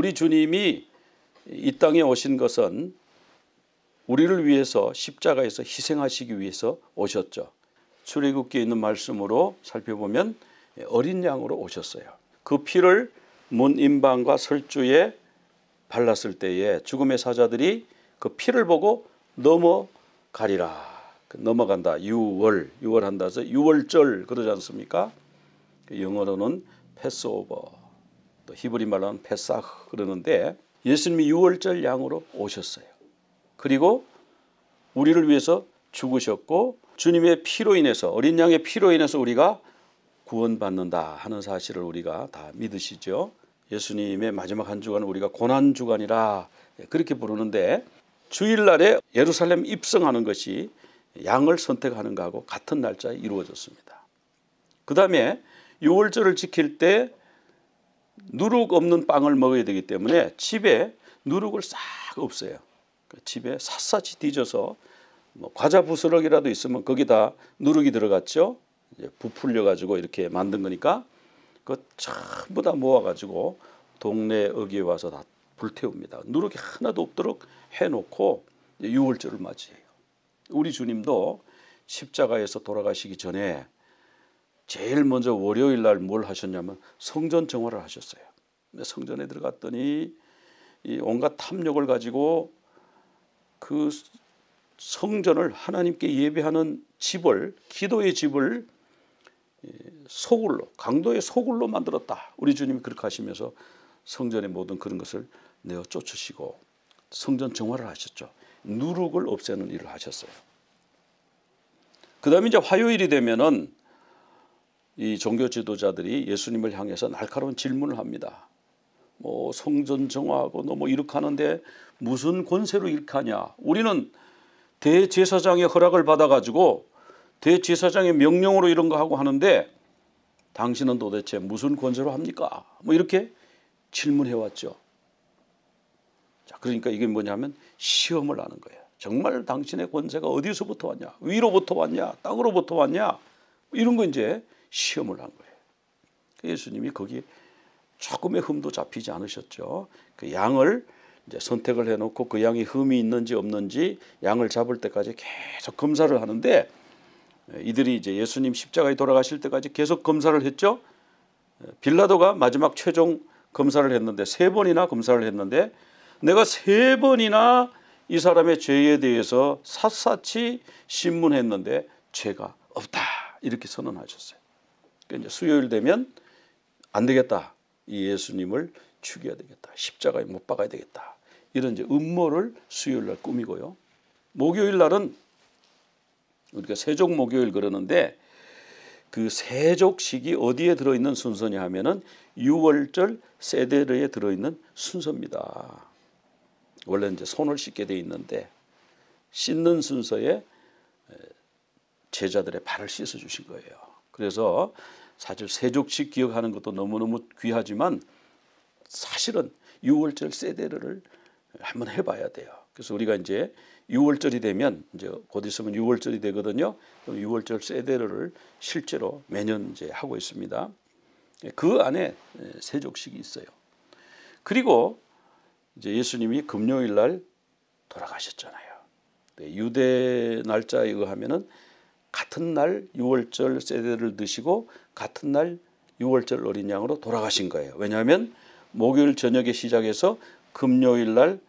우리 주님이 이 땅에 오신 것은 우리를 위해서 십자가에서 희생하시기 위해서 오셨죠. 출애굽기에 있는 말씀으로 살펴보면 어린 양으로 오셨어요. 그 피를 문 임방과 설주에 발랐을 때에 죽음의 사자들이 그 피를 보고 넘어가리라. 넘어간다. 유월한다 해서 유월절 그러지 않습니까? 영어로는 패스오버, 또 히브리 말로는 페사흐 그러는데 예수님이 유월절 양으로 오셨어요. 그리고 우리를 위해서 죽으셨고 주님의 피로 인해서, 어린 양의 피로 인해서 우리가 구원받는다 하는 사실을 우리가 다 믿으시죠. 예수님의 마지막 한 주간은 우리가 고난주간이라 그렇게 부르는데 주일날에 예루살렘 입성하는 것이 양을 선택하는 것하고 같은 날짜에 이루어졌습니다. 그 다음에 유월절을 지킬 때 누룩 없는 빵을 먹어야 되기 때문에 집에 누룩을 싹 없애요. 집에 샅샅이 뒤져서 과자 부스러기라도 있으면 거기다 누룩이 들어갔죠. 이제 부풀려 가지고 이렇게 만든 거니까 그 전부 다 모아가지고 동네 어귀에 와서 다 불태웁니다. 누룩이 하나도 없도록 해놓고 유월절을 맞이해요. 우리 주님도 십자가에서 돌아가시기 전에 제일 먼저 월요일 날 뭘 하셨냐면 성전 정화를 하셨어요. 성전에 들어갔더니 이 온갖 탐욕을 가지고 그 성전을 하나님께 예배하는 집을, 기도의 집을 소굴로, 강도의 소굴로 만들었다. 우리 주님이 그렇게 하시면서 성전의 모든 그런 것을 내어 쫓으시고 성전 정화를 하셨죠. 누룩을 없애는 일을 하셨어요. 그 다음에 이제 화요일이 되면은 이 종교 지도자들이 예수님을 향해서 날카로운 질문을 합니다. 뭐 성전 정화하고 너 뭐 이렇게 하는데 무슨 권세로 이렇게 하냐. 우리는 대제사장의 허락을 받아가지고 대제사장의 명령으로 이런 거 하고 하는데 당신은 도대체 무슨 권세로 합니까? 뭐 이렇게 질문해왔죠. 자, 그러니까 이게 뭐냐면 시험을 하는 거예요. 정말 당신의 권세가 어디서부터 왔냐? 위로부터 왔냐? 땅으로부터 왔냐? 이런 거 이제 시험을 한 거예요. 예수님이 거기에 조금의 흠도 잡히지 않으셨죠. 그 양을 이제 선택을 해놓고 그 양이 흠이 있는지 없는지 양을 잡을 때까지 계속 검사를 하는데 이들이 이제 예수님 십자가에 돌아가실 때까지 계속 검사를 했죠. 빌라도가 마지막 최종 검사를 했는데 3번이나 검사를 했는데 내가 3번이나 이 사람의 죄에 대해서 샅샅이 신문했는데 죄가 없다 이렇게 선언하셨어요. 그러니까 이제 수요일 되면 안 되겠다. 이 예수님을 죽여야 되겠다. 십자가에 못 박아야 되겠다. 이런 이제 음모를 수요일 날 꾸미고요. 목요일 날은 우리가 세족 목요일 그러는데 그 세족식이 어디에 들어있는 순서냐 하면은 유월절 세데르에 들어있는 순서입니다. 원래 이제 손을 씻게 돼 있는데 씻는 순서에 제자들의 발을 씻어 주신 거예요. 그래서 사실 세족식 기억하는 것도 너무너무 귀하지만 사실은 유월절 세데르를 한번 해봐야 돼요. 그래서 우리가 이제 유월절이 되면 이제 곧 있으면 유월절이 되거든요. 유월절 세데르를 실제로 매년 이제 하고 있습니다. 그 안에 세족식이 있어요. 그리고 이제 예수님이 금요일 날 돌아가셨잖아요. 유대 날짜에 의하면은 같은 날 유월절 세데를 드시고 같은 날 유월절 어린 양으로 돌아가신 거예요. 왜냐하면 목요일 저녁에 시작해서 금요일 날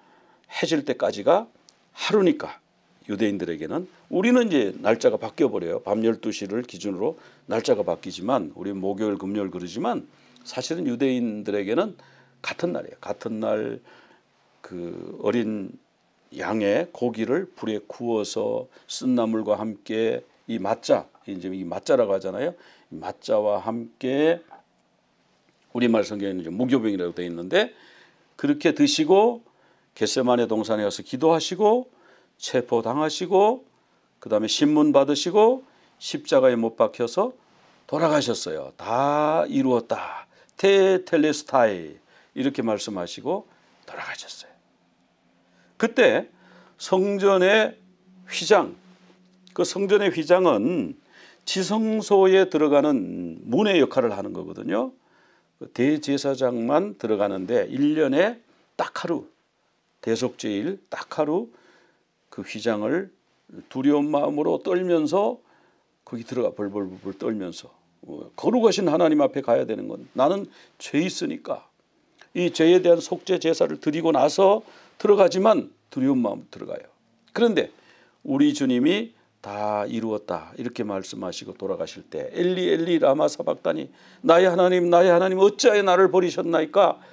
해질 때까지가 하루니까 유대인들에게는. 우리는 이제 날짜가 바뀌어 버려요. 밤 12시를 기준으로 날짜가 바뀌지만 우리 목요일 금요일 그러지만 사실은 유대인들에게는 같은 날이에요. 같은 날 그 어린 양의 고기를 불에 구워서 쓴나물과 함께 이 맛자, 이제 이 맛자라고 하잖아요. 이 맛자와 함께 우리말 성경에는 이제 무교병이라고 되어 있는데 그렇게 드시고 겟세마네 동산에 가서 기도하시고 체포당하시고 그 다음에 신문 받으시고 십자가에 못 박혀서 돌아가셨어요. 다 이루었다. 테텔레스타이 이렇게 말씀하시고 돌아가셨어요. 그때 성전의 휘장, 그 성전의 휘장은 지성소에 들어가는 문의 역할을 하는 거거든요. 대제사장만 들어가는데 1년에 딱 하루, 대속죄일 딱 하루 그 휘장을 두려운 마음으로 떨면서 거기 들어가 벌벌벌 떨면서 거룩하신 하나님 앞에 가야 되는 건 나는 죄 있으니까 이 죄에 대한 속죄 제사를 드리고 나서 들어가지만 두려운 마음으로 들어가요. 그런데 우리 주님이 다 이루었다 이렇게 말씀하시고 돌아가실 때 엘리 엘리 라마 사박다니 나의 하나님 어찌하여 나를 버리셨나이까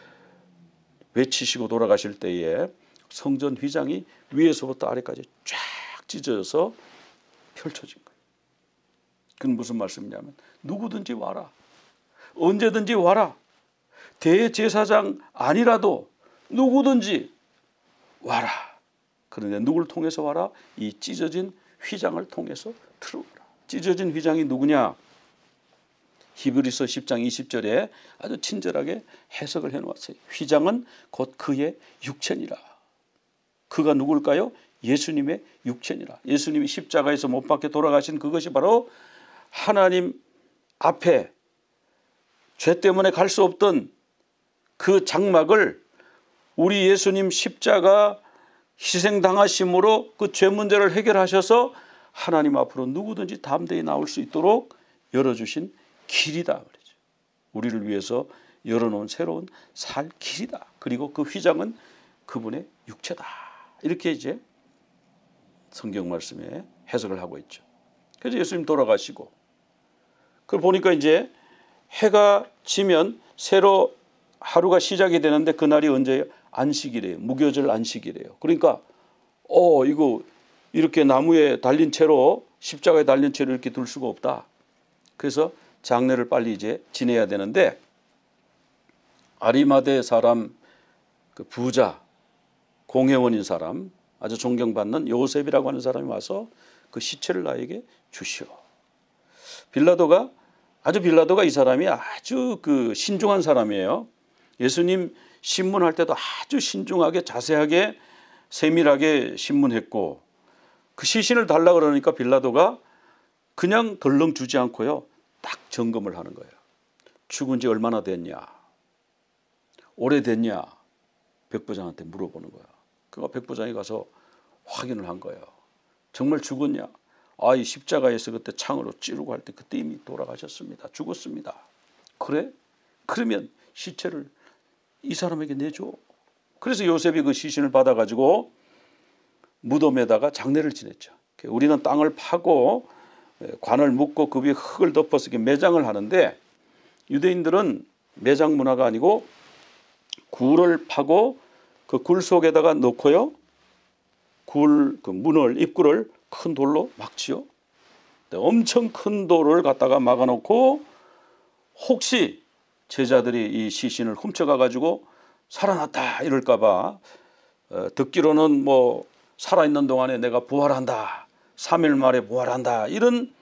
외치시고 돌아가실 때에 성전 휘장이 위에서부터 아래까지 쫙 찢어져서 펼쳐진 거예요. 그건 무슨 말씀이냐면 누구든지 와라. 언제든지 와라. 대제사장 아니라도 누구든지 와라. 그런데 누구를 통해서 와라? 이 찢어진 휘장을 통해서 들어오라. 찢어진 휘장이 누구냐? 히브리서 10장 20절에 아주 친절하게 해석을 해놓았어요. 휘장은 곧 그의 육체니라. 그가 누굴까요? 예수님의 육체니라. 예수님이 십자가에서 못 박혀 돌아가신 그것이 바로 하나님 앞에 죄 때문에 갈 수 없던 그 장막을 우리 예수님 십자가 희생당하심으로 그 죄 문제를 해결하셔서 하나님 앞으로 누구든지 담대히 나올 수 있도록 열어주신 길이다 말이죠. 우리를 위해서 열어놓은 새로운 살 길이다. 그리고 그 휘장은 그분의 육체다. 이렇게 이제 성경 말씀에 해석을 하고 있죠. 그래서 예수님 돌아가시고 그걸 보니까 이제 해가 지면 새로 하루가 시작이 되는데 그날이 언제예요? 안식이래요. 무교절 안식이래요. 그러니까 이거 이렇게 나무에 달린 채로 십자가에 달린 채로 이렇게 둘 수가 없다. 그래서 장례를 빨리 이제 지내야 되는데 아리마대 사람 그 부자 공회원인 사람 아주 존경받는 요셉이라고 하는 사람이 와서 그 시체를 나에게 주시오. 빌라도가 이 사람이 아주 그 신중한 사람이에요. 예수님 신문할 때도 아주 신중하게 자세하게 세밀하게 신문했고 그 시신을 달라 그러니까 빌라도가 그냥 덜렁 주지 않고요. 딱 점검을 하는 거예요. 죽은 지 얼마나 됐냐? 오래됐냐? 백부장한테 물어보는 거야. 그러니까 백부장이 가서 확인을 한 거예요. 정말 죽었냐? 이 십자가에서 그때 창으로 찌르고 할 때 그때 이미 돌아가셨습니다. 죽었습니다. 그래? 그러면 시체를 이 사람에게 내줘. 그래서 요셉이 그 시신을 받아가지고 무덤에다가 장례를 지냈죠. 우리는 땅을 파고 관을 묻고 그 위에 흙을 덮어서 이렇게 매장을 하는데 유대인들은 매장 문화가 아니고 굴을 파고 그 굴 속에다가 넣고요. 굴 그 문을 입구를 큰 돌로 막지요. 엄청 큰 돌을 갖다가 막아놓고 혹시 제자들이 이 시신을 훔쳐가 가지고 살아났다 이럴까봐 듣기로는 뭐 살아있는 동안에 내가 부활한다. 3일 만에 부활한다. 이런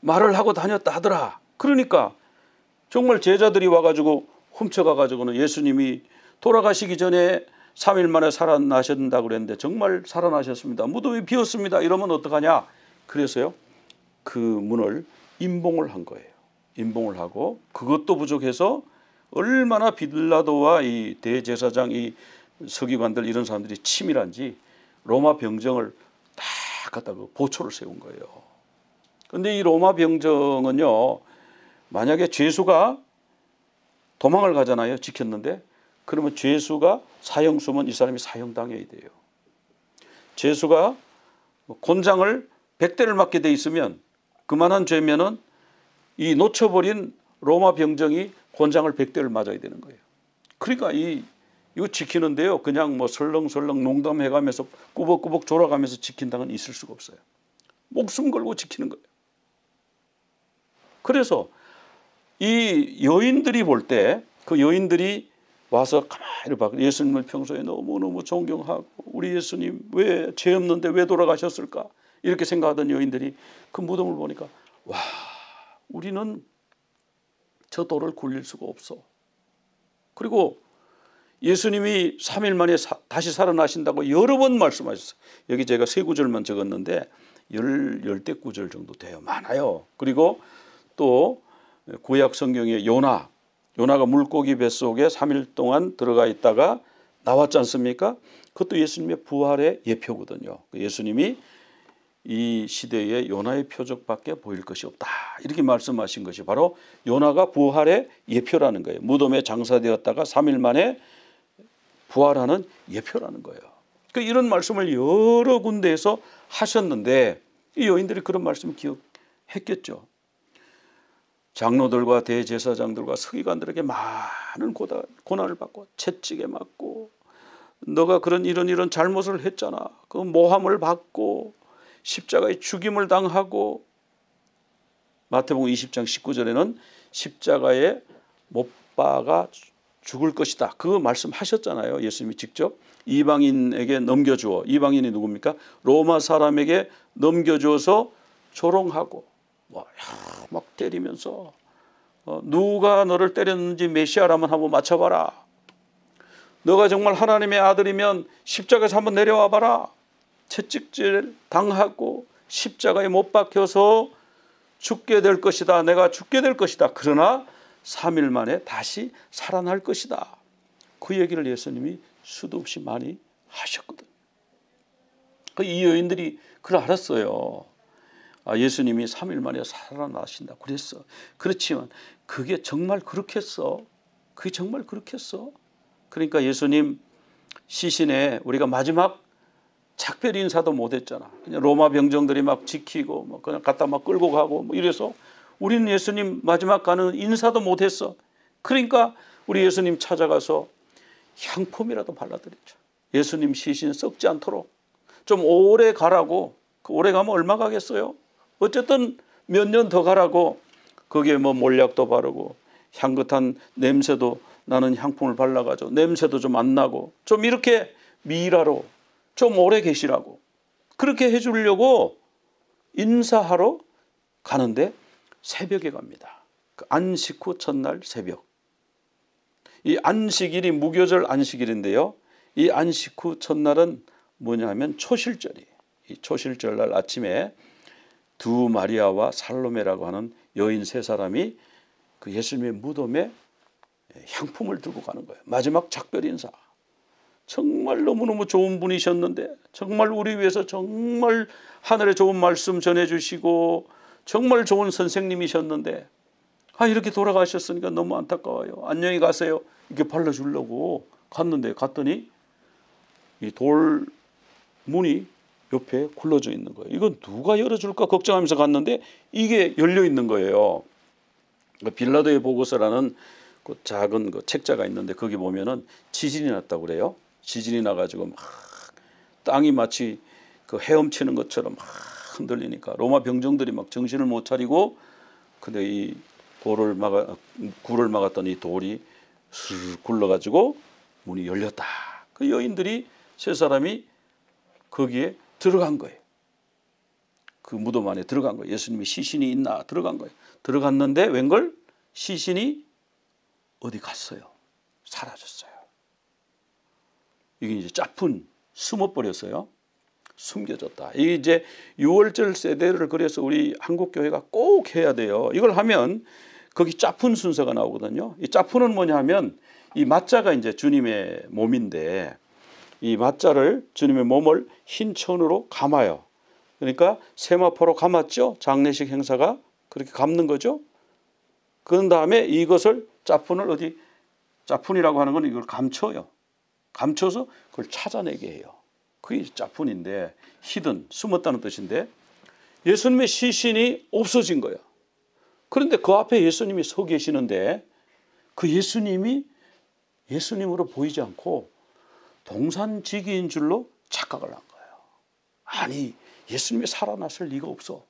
말을 하고 다녔다 하더라. 그러니까 정말 제자들이 와가지고 훔쳐가 가지고는 예수님이 돌아가시기 전에 3일 만에 살아나셨다고 그랬는데 정말 살아나셨습니다. 무덤이 비었습니다. 이러면 어떡하냐. 그래서요. 그 문을 임봉을 한 거예요. 임봉을 하고 그것도 부족해서 얼마나 빌라도와 이 대제사장 이 서기관들 이런 사람들이 치밀한지 로마 병정을 딱 갖다가 보초를 세운 거예요. 그런데 이 로마 병정은요. 만약에 죄수가 도망을 가잖아요. 지켰는데 그러면 죄수가 사형수면 이 사람이 사형당해야 돼요. 죄수가 곤장을 100대를 맞게 돼 있으면 그만한 죄면은 이 놓쳐버린 로마 병정이 곤장을 100대를 맞아야 되는 거예요. 그러니까 이거 지키는데요. 그냥 뭐 설렁설렁 농담해가면서 꾸벅꾸벅 졸아가면서 지킨다는 있을 수가 없어요. 목숨 걸고 지키는 거예요. 그래서 이 여인들이 볼 때 그 여인들이 와서 가만히 봐. 예수님을 평소에 너무너무 존경하고 우리 예수님 왜 죄 없는데 왜 돌아가셨을까? 이렇게 생각하던 여인들이 그 무덤을 보니까 와 우리는 저 돌을 굴릴 수가 없어. 그리고 예수님이 3일 만에 다시 살아나신다고 여러 번 말씀하셨어요. 여기 제가 3구절만 적었는데 10대 구절 정도 돼요. 많아요. 그리고 또 구약 성경에 요나가 물고기 뱃속에 3일 동안 들어가 있다가 나왔지 않습니까? 그것도 예수님의 부활의 예표거든요. 예수님이 이 시대에 요나의 표적밖에 보일 것이 없다, 이렇게 말씀하신 것이 바로 요나가 부활의 예표라는 거예요. 무덤에 장사되었다가 3일 만에 부활하는 예표라는 거예요. 그러니까 이런 말씀을 여러 군데에서 하셨는데 이 여인들이 그런 말씀을 기억했겠죠. 장로들과 대제사장들과 서기관들에게 많은 고난을 받고 채찍에 맞고, 너가 그런 이런 잘못을 했잖아, 그 모함을 받고 십자가에 죽임을 당하고, 마태복음 20장 19절에는 십자가에 못 박아 죽을 것이다, 그거 말씀하셨잖아요. 예수님이 직접 이방인에게 넘겨주어, 이방인이 누굽니까? 로마 사람에게 넘겨주어서 조롱하고 막 때리면서 누가 너를 때렸는지 메시아라면 한번 맞춰봐라, 너가 정말 하나님의 아들이면 십자가에서 한번 내려와 봐라, 채찍질 당하고 십자가에 못 박혀서 죽게 될 것이다, 내가 죽게 될 것이다, 그러나 3일 만에 다시 살아날 것이다, 그 얘기를 예수님이 수도 없이 많이 하셨거든요. 이 여인들이 그걸 알았어요. 예수님이 3일 만에 살아나신다 그랬어. 그렇지만 그게 정말 그렇겠어? 그게 정말 그렇겠어? 그러니까 예수님 시신에 우리가 마지막 작별 인사도 못했잖아. 그냥 로마 병정들이 막 지키고 뭐 그냥 갖다 막 끌고 가고 뭐 이래서 우리는 예수님 마지막 가는 인사도 못했어. 그러니까 우리 예수님 찾아가서 향품이라도 발라드렸죠. 예수님 시신 썩지 않도록 좀 오래 가라고. 오래 가면 얼마 가겠어요? 어쨌든 몇 년 더 가라고 거기에 뭐 몰약도 바르고 향긋한 냄새도 나는 향품을 발라가지고 냄새도 좀 안 나고 좀 이렇게 미라로 좀 오래 계시라고 그렇게 해주려고 인사하러 가는데 새벽에 갑니다. 그 안식 후 첫날 새벽. 이 안식일이 무교절 안식일인데요. 이 안식 후 첫날은 뭐냐면 초실절이에요. 이 초실절날 아침에 두 마리아와 살로메라고 하는 여인 세 사람이 그 예수님의 무덤에 향품을 들고 가는 거예요. 마지막 작별 인사. 정말 너무너무 좋은 분이셨는데, 정말 우리 위해서 정말 하늘의 좋은 말씀 전해주시고 정말 좋은 선생님이셨는데 이렇게 돌아가셨으니까 너무 안타까워요. 안녕히 가세요. 이렇게 발라주려고 갔더니 이 돌 문이 옆에 굴러져 있는 거예요. 이건 누가 열어줄까 걱정하면서 갔는데 이게 열려 있는 거예요. 빌라도의 보고서라는 그 작은 그 책자가 있는데 거기 보면은 지진이 났다고 그래요. 지진이 나가지고 막 땅이 마치 그 헤엄치는 것처럼 막 흔들리니까 로마 병정들이 막 정신을 못 차리고, 근데 이 굴을 막았던 이 돌이 슬 굴러가지고 문이 열렸다. 그 여인들이 세 사람이 거기에 들어간 거예요. 그 무덤 안에 들어간 거예요. 예수님의 시신이 있나 들어간 거예요. 들어갔는데 웬걸 시신이 어디 갔어요. 사라졌어요. 이게 이제 짝푼 숨어버렸어요. 숨겨졌다. 이게 이제 6월절 세대를 그래서 우리 한국교회가 꼭 해야 돼요. 이걸 하면 거기 짝푼 순서가 나오거든요. 이 짝푼은 뭐냐 하면 이 맞자가 이제 주님의 몸인데 이 맞자를 주님의 몸을 흰 천으로 감아요. 그러니까 세마포로 감았죠. 장례식 행사가 그렇게 감는 거죠. 그런 다음에 이것을 짝푼을 어디 짝푼이라고 하는 건 이걸 감춰요. 감춰서 그걸 찾아내게 해요. 그게 짝푼인데 히든 숨었다는 뜻인데 예수님의 시신이 없어진 거예요. 그런데 그 앞에 예수님이 서 계시는데 그 예수님이 예수님으로 보이지 않고 동산지기인 줄로 착각을 한 거예요. 아니 예수님이 살아났을 리가 없어.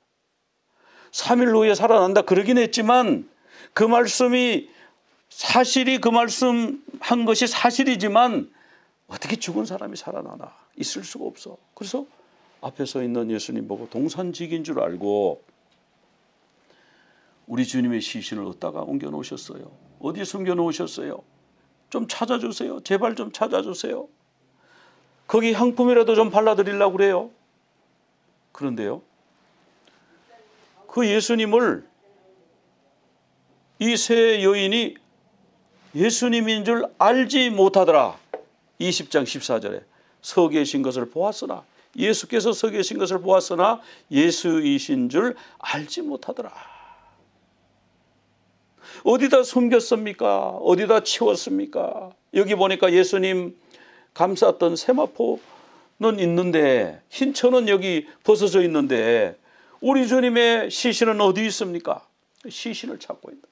3일 후에 살아난다 그러긴 했지만 그 말씀이 사실이 그 말씀한 것이 사실이지만 어떻게 죽은 사람이 살아나나 있을 수가 없어. 그래서 앞에 서 있는 예수님 보고 동산지기인 줄 알고 우리 주님의 시신을 어디다가 옮겨 놓으셨어요? 어디에 숨겨 놓으셨어요? 좀 찾아주세요. 제발 좀 찾아주세요. 거기 향품이라도 좀 발라드리려고 그래요. 그런데요, 그 예수님을 이 세 여인이 예수님인 줄 알지 못하더라. 20장 14절에 서 계신 것을 보았으나 예수께서 서 계신 것을 보았으나 예수이신 줄 알지 못하더라. 어디다 숨겼습니까? 어디다 치웠습니까? 여기 보니까 예수님 감쌌던 세마포는 있는데 흰 천은 여기 벗어져 있는데 우리 주님의 시신은 어디 있습니까? 시신을 찾고 있다.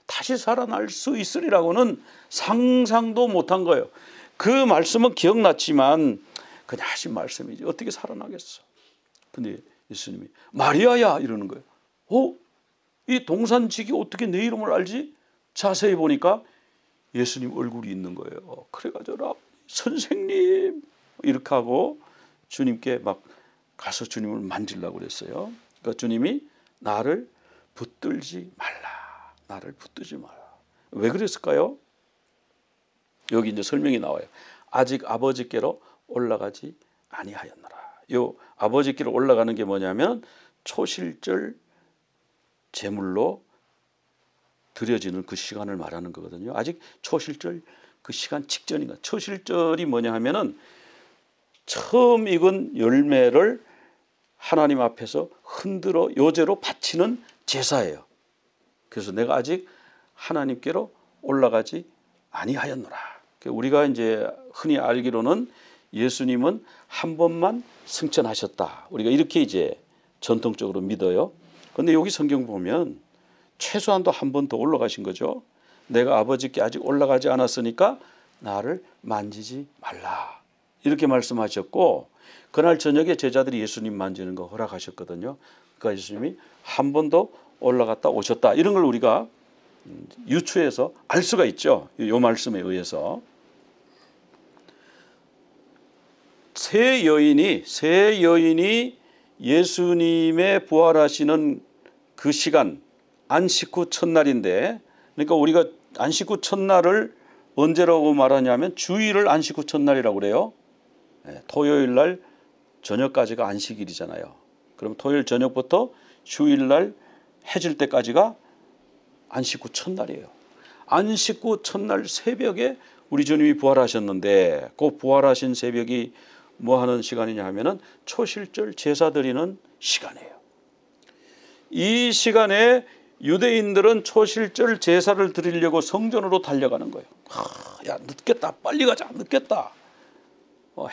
다시 살아날 수 있으리라고는 상상도 못한 거예요. 그 말씀은 기억났지만 그냥 하신 말씀이지 어떻게 살아나겠어. 근데 예수님이 마리아야 이러는 거예요. 이 동산직이 어떻게 내 이름을 알지? 자세히 보니까 예수님 얼굴이 있는 거예요. 그래가지고 선생님 이렇게 하고 주님께 막 가서 주님을 만지려고 그랬어요. 그러니까 주님이 나를 붙들지 말라. 나를 붙들지 마라. 왜 그랬을까요? 여기 이제 설명이 나와요. 아직 아버지께로 올라가지 아니하였노라. 요 아버지께로 올라가는 게 뭐냐면 초실절 제물로 드려지는 그 시간을 말하는 거거든요. 아직 초실절 그 시간 직전인가. 초실절이 뭐냐 하면은 처음 익은 열매를 하나님 앞에서 흔들어 요제로 바치는 제사예요. 그래서 내가 아직 하나님께로 올라가지 아니하였노라. 우리가 이제 흔히 알기로는 예수님은 한 번만 승천하셨다. 우리가 이렇게 이제 전통적으로 믿어요. 그런데 여기 성경 보면 최소한도 한 번 더 올라가신 거죠. 내가 아버지께 아직 올라가지 않았으니까 나를 만지지 말라. 이렇게 말씀하셨고 그날 저녁에 제자들이 예수님 만지는 거 허락하셨거든요. 그러니까 예수님이 한 번 더 올라갔다 오셨다. 이런 걸 우리가 유추해서 알 수가 있죠. 이 말씀에 의해서. 세 여인이 예수님의 부활하시는 그 시간 안식 후 첫날인데 그러니까 우리가 안식 후 첫날을 언제라고 말하냐면 주일을 안식 후 첫날이라고 그래요. 토요일 날 저녁까지가 안식일이잖아요. 그럼 토요일 저녁부터 주일 날 해질 때까지가 안식 후 첫날이에요. 안식 후 첫날 새벽에 우리 주님이 부활하셨는데 그 부활하신 새벽이 뭐 하는 시간이냐 하면은 초실절 제사 드리는 시간이에요. 이 시간에 유대인들은 초실절 제사를 드리려고 성전으로 달려가는 거예요. 야 늦겠다, 빨리 가자, 늦겠다.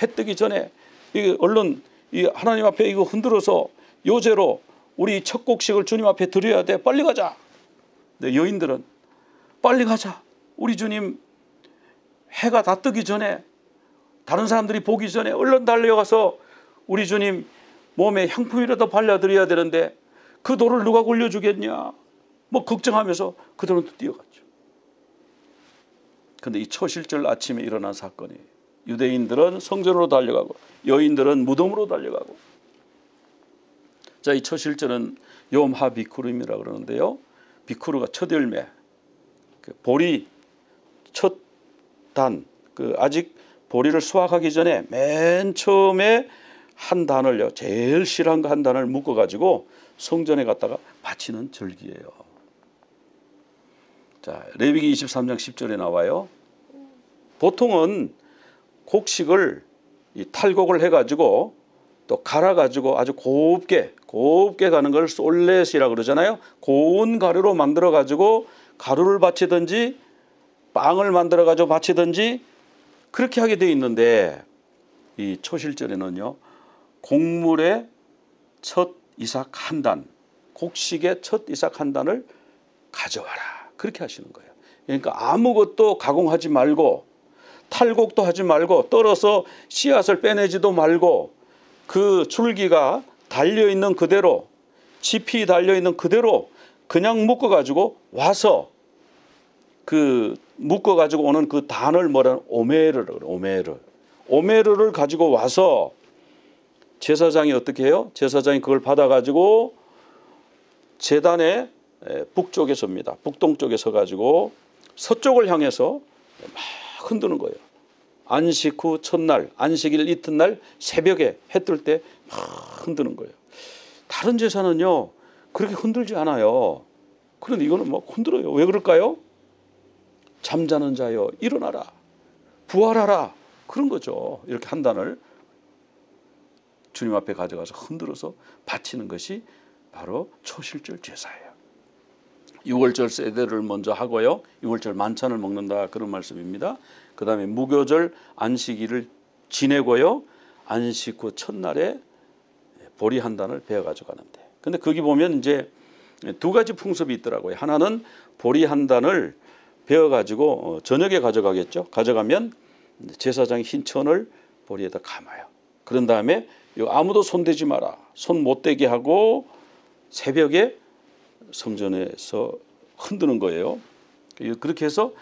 해 뜨기 전에 이게 얼른 이 하나님 앞에 이거 흔들어서 요제로 우리 첫 곡식을 주님 앞에 드려야 돼. 빨리 가자. 근데 여인들은 빨리 가자. 우리 주님 해가 다 뜨기 전에 다른 사람들이 보기 전에 얼른 달려가서 우리 주님 몸에 향품이라도 발라드려야 되는데 그 돌을 누가 굴려주겠냐. 뭐 걱정하면서 그들은 또 뛰어갔죠. 그런데 이 초실절 아침에 일어난 사건이 유대인들은 성전으로 달려가고 여인들은 무덤으로 달려가고. 자, 이 초실절은 욤하 비쿠름이라고 그러는데요. 비쿠르가 첫 열매, 보리 첫 단, 아직 보리를 수확하기 전에 맨 처음에 한 단을요, 제일 실한 거 한 단을 묶어가지고 성전에 갔다가 바치는 절기예요. 자, 레위기 23장 10절에 나와요. 보통은 곡식을 이 탈곡을 해가지고 또 갈아가지고 아주 곱게 가는 걸 솔렛이라고 그러잖아요. 고운 가루로 만들어가지고 가루를 바치든지 빵을 만들어가지고 바치든지 그렇게 하게 돼 있는데 이 초실절에는요, 곡물의 첫 이삭 한 단, 곡식의 첫 이삭 한 단을 가져와라. 그렇게 하시는 거예요. 그러니까 아무것도 가공하지 말고 탈곡도 하지 말고 떨어서 씨앗을 빼내지도 말고 그 줄기가 달려있는 그대로, 짚이 달려있는 그대로 그냥 묶어가지고 와서 그 묶어가지고 오는 그 단을 뭐라는 오메르를 가지고 와서 제사장이 어떻게 해요? 제사장이 그걸 받아가지고 제단의 북쪽에 섭니다. 북동쪽에 서가지고 서쪽을 향해서 막 흔드는 거예요. 안식 후 첫날, 안식일 이튿날 새벽에 해 뜰 때 막 흔드는 거예요. 다른 제사는요 그렇게 흔들지 않아요. 그런데 이거는 막 흔들어요. 왜 그럴까요? 잠자는 자여 일어나라, 부활하라, 그런 거죠. 이렇게 한 단을 주님 앞에 가져가서 흔들어서 바치는 것이 바로 초실절 제사예요. 6월절 세대를 먼저 하고요. 6월절 만찬을 먹는다 그런 말씀입니다. 그 다음에 무교절 안식일을 지내고요. 안식 후 첫날에 보리 한 단을 베어 가져가는데, 근데 거기 보면 이제 두 가지 풍습이 있더라고요. 하나는 보리 한 단을 베어 가지고 저녁에 가져가겠죠. 가져가면 제사장이 흰 천을 보리에다 감아요. 그런 다음에 아무도 손대지 마라, 손 못 대게 하고 새벽에 성전에서 흔드는 거예요. 그렇게 해서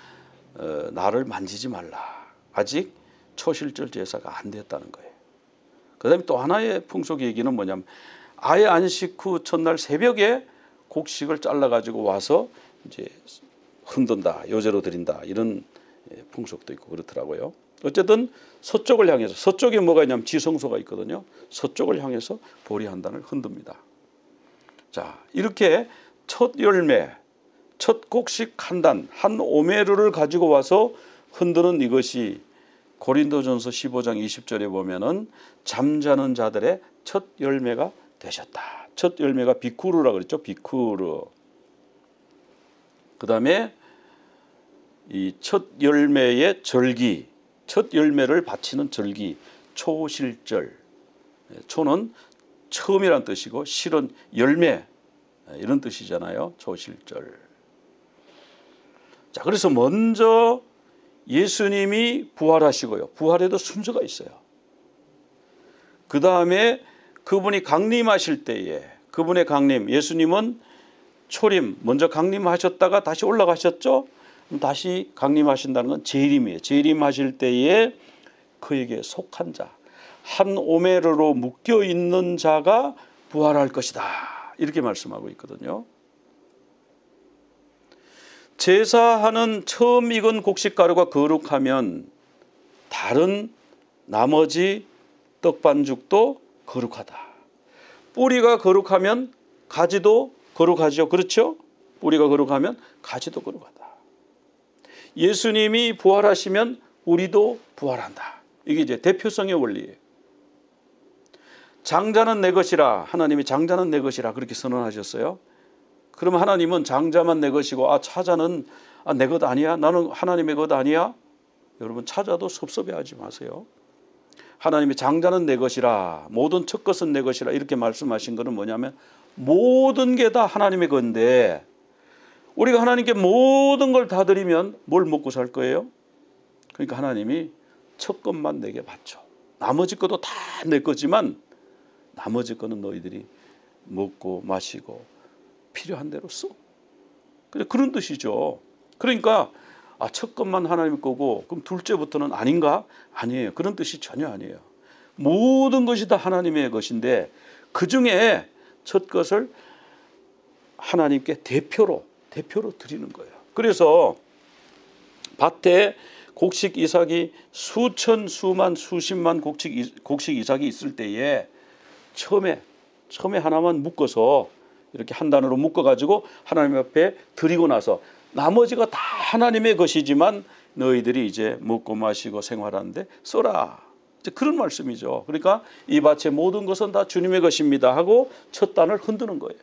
나를 만지지 말라. 아직 초실절 제사가 안 됐다는 거예요. 그 다음에 또 하나의 풍속 얘기는 뭐냐면 아예 안식 후 첫날 새벽에 곡식을 잘라가지고 와서 이제 흔든다, 요제로 드린다, 이런 풍속도 있고 그렇더라고요. 어쨌든 서쪽을 향해서, 서쪽에 뭐가 있냐면 지성소가 있거든요. 서쪽을 향해서 보리 한 단을 흔듭니다. 자, 이렇게 첫 열매, 첫 곡식 한 단, 한 오메르를 가지고 와서 흔드는 이것이 고린도전서 15장 20절에 보면은 잠자는 자들의 첫 열매가 되셨다. 첫 열매가 비쿠르라 그랬죠. 비쿠르. 그 다음에 이 첫 열매의 절기, 첫 열매를 바치는 절기, 초실절. 초는 처음이란 뜻이고 실은 열매, 이런 뜻이잖아요. 초실절. 자, 그래서 먼저 예수님이 부활하시고요. 부활에도 순서가 있어요. 그 다음에 그분이 강림하실 때에, 그분의 강림, 예수님은 초림, 먼저 강림하셨다가 다시 올라가셨죠. 다시 강림하신다는 건 재림이에요. 재림하실 때에 그에게 속한 자, 한 오메르로 묶여 있는 자가 부활할 것이다, 이렇게 말씀하고 있거든요. 제사하는 처음 익은 곡식가루가 거룩하면 다른 나머지 떡반죽도 거룩하다. 뿌리가 거룩하면 가지도 거룩하죠. 그렇죠? 뿌리가 거룩하면 가지도 거룩하다. 예수님이 부활하시면 우리도 부활한다. 이게 이제 대표성의 원리예요. 장자는 내 것이라, 하나님이 장자는 내 것이라 그렇게 선언하셨어요. 그러면 하나님은 장자만 내 것이고 차자는 내 것 아니야? 나는 하나님의 것 아니야? 여러분, 차자도 섭섭해하지 마세요. 하나님이 장자는 내 것이라, 모든 첫 것은 내 것이라 이렇게 말씀하신 것은 뭐냐면 모든 게 다 하나님의 건데 우리가 하나님께 모든 걸 다 드리면 뭘 먹고 살 거예요? 그러니까 하나님이 첫 것만 내게 바쳐. 나머지 것도 다 내 거지만 나머지 거는 너희들이 먹고 마시고 필요한 대로 써. 그런 뜻이죠. 그러니까 첫 것만 하나님 거고 그럼 둘째부터는 아닌가? 아니에요. 그런 뜻이 전혀 아니에요. 모든 것이 다 하나님의 것인데 그중에 첫 것을 하나님께 대표로 드리는 거예요. 그래서 밭에 곡식 이삭이 수천, 수만, 수십만 곡식 이삭이 있을 때에 처음에 하나만 묶어서 이렇게 한 단으로 묶어가지고 하나님 앞에 드리고 나서 나머지가 다 하나님의 것이지만 너희들이 이제 먹고 마시고 생활하는데 써라. 이제 그런 말씀이죠. 그러니까 이 밭의 모든 것은 다 주님의 것입니다 하고 첫 단을 흔드는 거예요.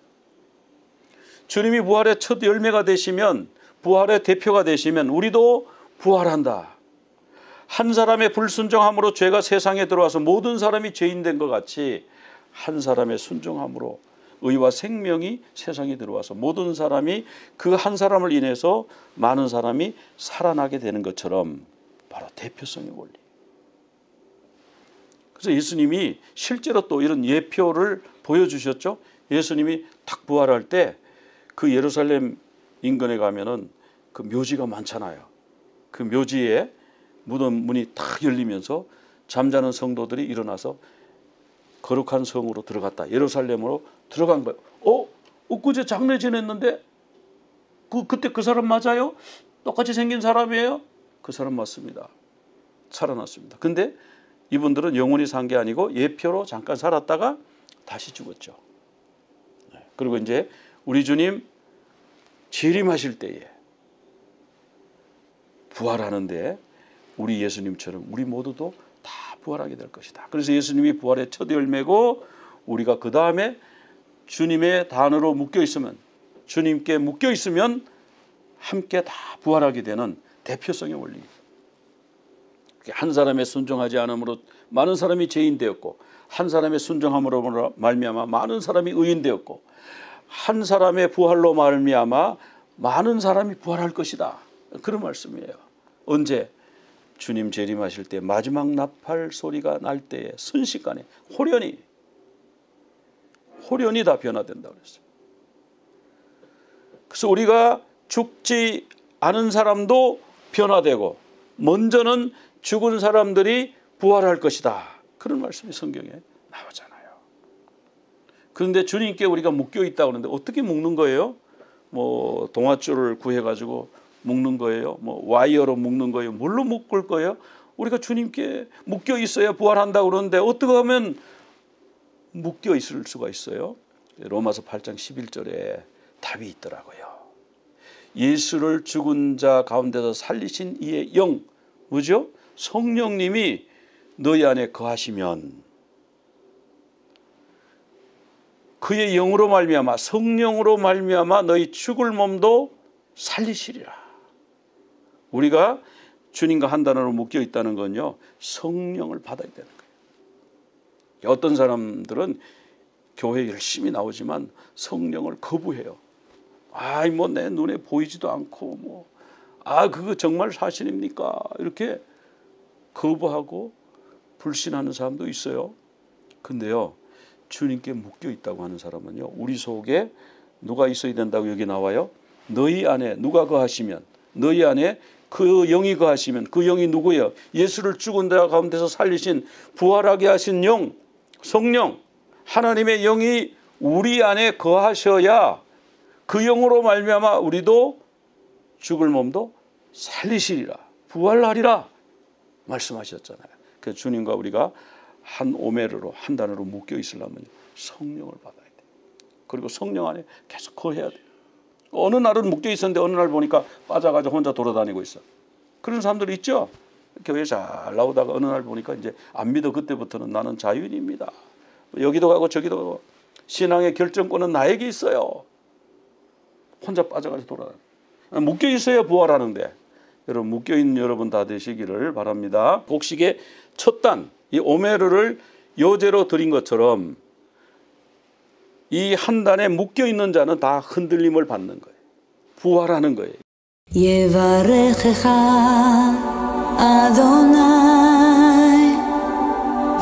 주님이 부활의 첫 열매가 되시면, 부활의 대표가 되시면 우리도 부활한다. 한 사람의 불순종함으로 죄가 세상에 들어와서 모든 사람이 죄인 된 것 같이 한 사람의 순종함으로 의와 생명이 세상에 들어와서 모든 사람이 그 한 사람을 인해서 많은 사람이 살아나게 되는 것처럼 바로 대표성의 원리. 그래서 예수님이 실제로 또 이런 예표를 보여주셨죠. 예수님이 딱 부활할 때 그 예루살렘 인근에 가면은 그 묘지가 많잖아요. 그 묘지에 무덤 문이 탁 열리면서 잠자는 성도들이 일어나서 거룩한 성으로 들어갔다. 예루살렘으로 들어간 거예요. 엊그제 장례 지냈는데 그때 그 사람 맞아요? 똑같이 생긴 사람이에요? 그 사람 맞습니다. 살아났습니다. 근데 이분들은 영원히 산 게 아니고 예표로 잠깐 살았다가 다시 죽었죠. 그리고 이제 우리 주님 재림하실 때에 부활하는데 우리 예수님처럼 우리 모두도 다 부활하게 될 것이다. 그래서 예수님이 부활의 첫 열매고 우리가 그 다음에 주님의 단어로 묶여 있으면 주님께 묶여 있으면 함께 다 부활하게 되는 대표성의 원리. 한 사람의 순종하지 않음으로 많은 사람이 죄인 되었고 한 사람의 순종함으로 말미암아 많은 사람이 의인 되었고 한 사람의 부활로 말미암아 많은 사람이 부활할 것이다. 그런 말씀이에요. 언제? 주님 재림하실 때 마지막 나팔 소리가 날 때에 순식간에 호련히 다 변화된다고 그랬어요. 그래서 우리가 죽지 않은 사람도 변화되고 먼저는 죽은 사람들이 부활할 것이다. 그런 말씀이 성경에 나오잖아요. 그런데 주님께 우리가 묶여 있다고 하는데 어떻게 묶는 거예요? 뭐 동아줄을 구해가지고 묶는 거예요? 뭐 와이어로 묶는 거예요? 뭘로 묶을 거예요? 우리가 주님께 묶여 있어야 부활한다고 그러는데 어떻게 하면 묶여 있을 수가 있어요? 로마서 8장 11절에 답이 있더라고요. 예수를 죽은 자 가운데서 살리신 이의 영, 뭐죠? 성령님이 너희 안에 거하시면 그의 영으로 말미암아 성령으로 말미암아 너희 죽을 몸도 살리시리라. 우리가 주님과 한 단어로 묶여 있다는 건요, 성령을 받아야 되는 거예요. 어떤 사람들은 교회 열심히 나오지만 성령을 거부해요. 뭐 내 눈에 보이지도 않고 그거 정말 사실입니까? 이렇게 거부하고 불신하는 사람도 있어요. 근데요, 주님께 묶여 있다고 하는 사람은요, 우리 속에 누가 있어야 된다고 여기 나와요? 너희 안에 누가 거하시면, 너희 안에 그 영이 거하시면, 그 영이 누구예요? 예수를 죽은 자 가운데서 살리신 부활하게 하신 영, 성령, 하나님의 영이 우리 안에 거하셔야 그 영으로 말미암아 우리도 죽을 몸도 살리시리라, 부활하리라 말씀하셨잖아요. 그래서 주님과 우리가 한 오메르로, 한 단어로 묶여 있으려면 성령을 받아야 돼요. 그리고 성령 안에 계속 거해야 돼요. 어느 날은 묶여 있었는데 어느 날 보니까 빠져가지고 혼자 돌아다니고 있어. 그런 사람들이 있죠. 교회 잘 나오다가 어느 날 보니까 이제 안 믿어. 그때부터는 나는 자유인입니다. 여기도 가고 저기도 가고 신앙의 결정권은 나에게 있어요. 혼자 빠져가지고 돌아다니고. 묶여 있어야 부활하는데, 여러분 묶여있는 여러분 다 되시기를 바랍니다. 곡식의 첫 단, 이 오메르를 요제로 드린 것처럼 이 한 단에 묶여있는 자는 다 흔들림을 받는 거예요. 부활하는 거예요. 예바레checha 아도나이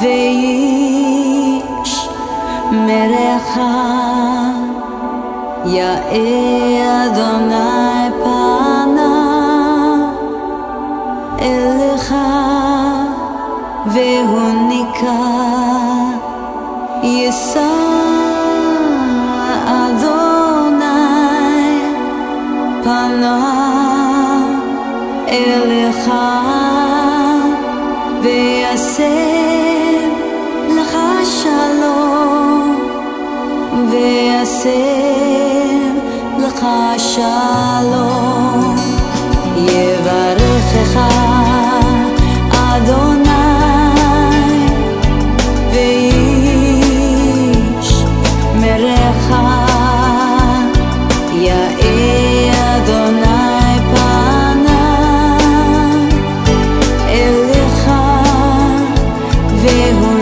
ve'ish merecha 야에 아도나이 pana elecha vehunika yisa adona이 pana elecha ve'aseh lecha shalom ve'aseh lecha shalom yevarechecha Adonai ve'ish merecha ya'eh Adonai panav elecha vehu